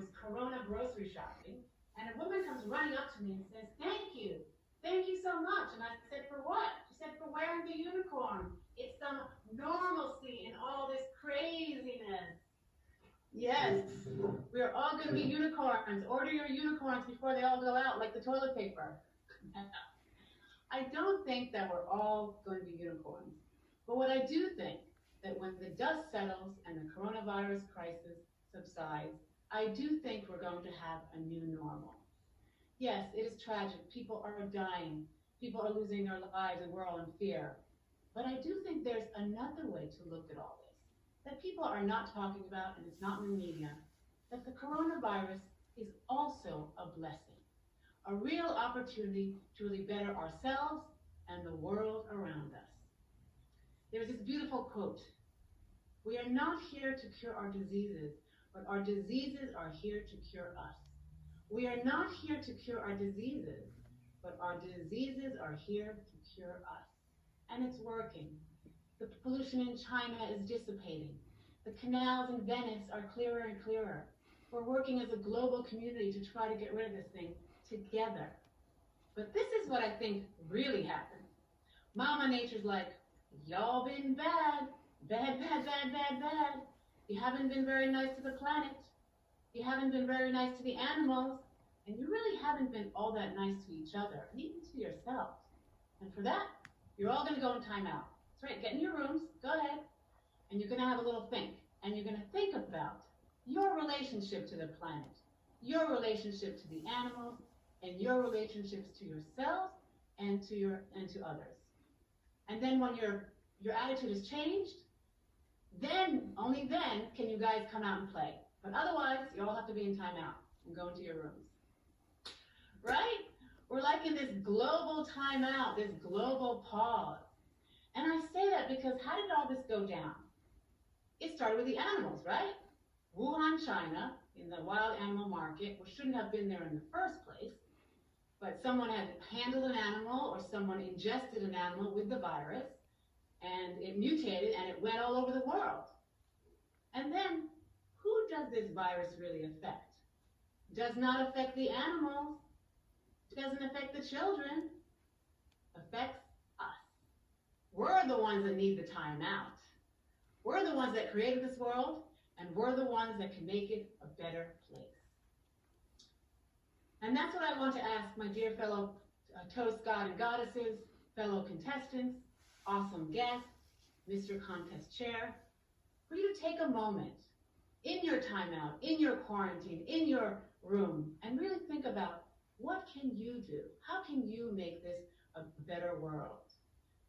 was Corona grocery shopping, and a woman comes running up to me and says, thank you so much. And I said, for what? She said, for wearing the unicorn. It's some normalcy in all this craziness. Yes, we're all going to be unicorns. Order your unicorns before they all go out like the toilet paper. I don't think that we're all going to be unicorns. But what I do think that when the dust settles and the coronavirus crisis subsides, I do think we're going to have a new normal. Yes, it is tragic. People are dying. People are losing their lives and we're all in fear. But I do think there's another way to look at all this that people are not talking about, and it's not in the media, that the coronavirus is also a blessing, a real opportunity to really better ourselves and the world around us. There's this beautiful quote: "We are not here to cure our diseases, but our diseases are here to cure us." We are not here to cure our diseases, but our diseases are here to cure us. And it's working. The pollution in China is dissipating. The canals in Venice are clearer and clearer. We're working as a global community to try to get rid of this thing together. But this is what I think really happened. Mama Nature's like, y'all been bad. Bad, bad, bad, bad, bad. You haven't been very nice to the planet. You haven't been very nice to the animals. And you really haven't been all that nice to each other, and even to yourselves. And for that, you're all going to go in timeout. That's right, get in your rooms, go ahead, and you're going to have a little think. And you're going to think about your relationship to the planet, your relationship to the animals, and your relationships to yourselves and to others. And then when your attitude is changed, then, only then, can you guys come out and play. But otherwise, you all have to be in timeout and go into your rooms. Right? We're like in this global timeout, this global pause. And I say that because how did all this go down? It started with the animals, right? Wuhan, China, in the wild animal market, which shouldn't have been there in the first place, but someone had handled an animal or someone ingested an animal with the virus, and it mutated and it went all over the world. And then, who does this virus really affect? Does not affect the animals. Doesn't affect the children. Affects us. We're the ones that need the time out. We're the ones that created this world, and we're the ones that can make it a better place. And that's what I want to ask my dear fellow Toast God and Goddesses, fellow contestants, awesome guests, Mr. Contest Chair, for you to take a moment in your timeout, in your quarantine, in your room, and really think about, what can you do? How can you make this a better world?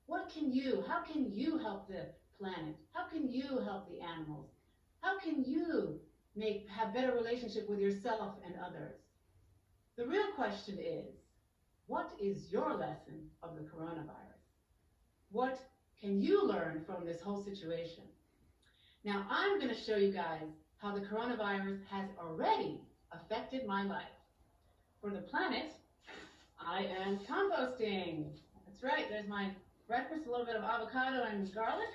How can you help the planet? How can you help the animals? How can you have better relationship with yourself and others? The real question is, what is your lesson of the coronavirus? What can you learn from this whole situation? Now, I'm going to show you guys how the coronavirus has already affected my life. For the planet, I am composting. That's right, there's my breakfast, a little bit of avocado and garlic.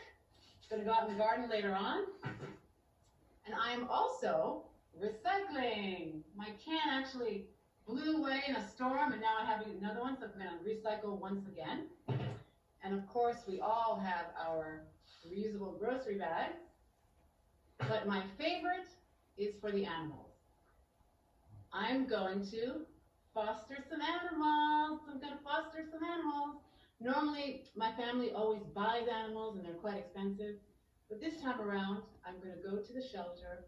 It's going to go out in the garden later on. And I am also recycling. My can actually blew away in a storm, and now I have another one, so I'm going to recycle once again. And of course, we all have our reusable grocery bags. But my favorite is for the animals. I'm going to foster some animals. I'm going to foster some animals. Normally, my family always buys animals, and they're quite expensive. But this time around, I'm going to go to the shelter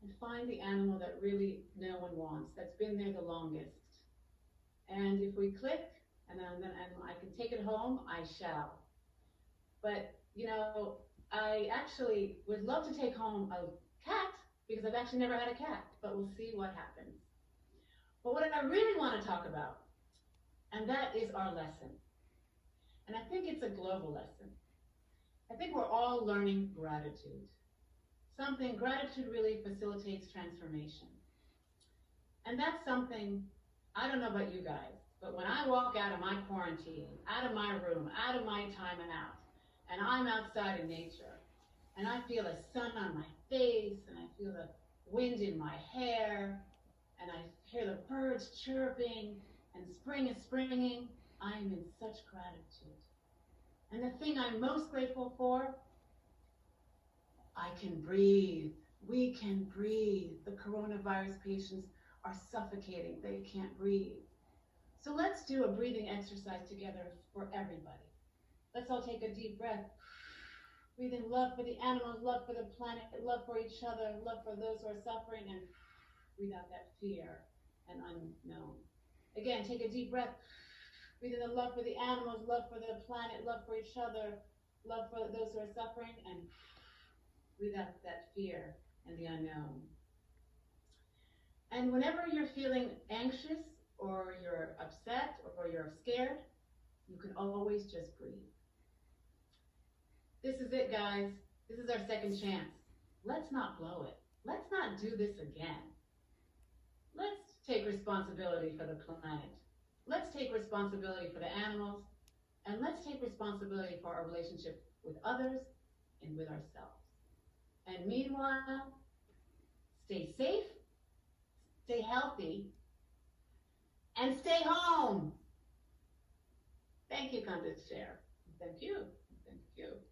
and find the animal that really no one wants, that's been there the longest. And if we click, and I can take it home, I shall. But, you know, I actually would love to take home a cat, because I've actually never had a cat, but we'll see what happens. But what I really want to talk about, and that is our lesson. And I think it's a global lesson. I think we're all learning gratitude. Gratitude really facilitates transformation. And that's something, I don't know about you guys, but when I walk out of my quarantine, out of my room, out of my time and out, and I'm outside in nature, and I feel the sun on my face, and I feel the wind in my hair, and I hear the birds chirping, and spring is springing, I am in such gratitude. And the thing I'm most grateful for, I can breathe. We can breathe. The coronavirus patients are suffocating. They can't breathe. So let's do a breathing exercise together for everybody. Let's all take a deep breath. Breathe in love for the animals, love for the planet, love for each other, love for those who are suffering, and breathe out that fear and unknown. Again, take a deep breath. Breathe in the love for the animals, love for the planet, love for each other, love for those who are suffering, and breathe out that fear and the unknown. And whenever you're feeling anxious or you're upset or you're scared, you can always just breathe. This is it, guys. This is our second chance. Let's not blow it. Let's not do this again. Let's take responsibility for the planet. Let's take responsibility for the animals. And let's take responsibility for our relationship with others and with ourselves. And meanwhile, stay safe, stay healthy, and stay home. Thank you, Candace Chair. Thank you. Thank you.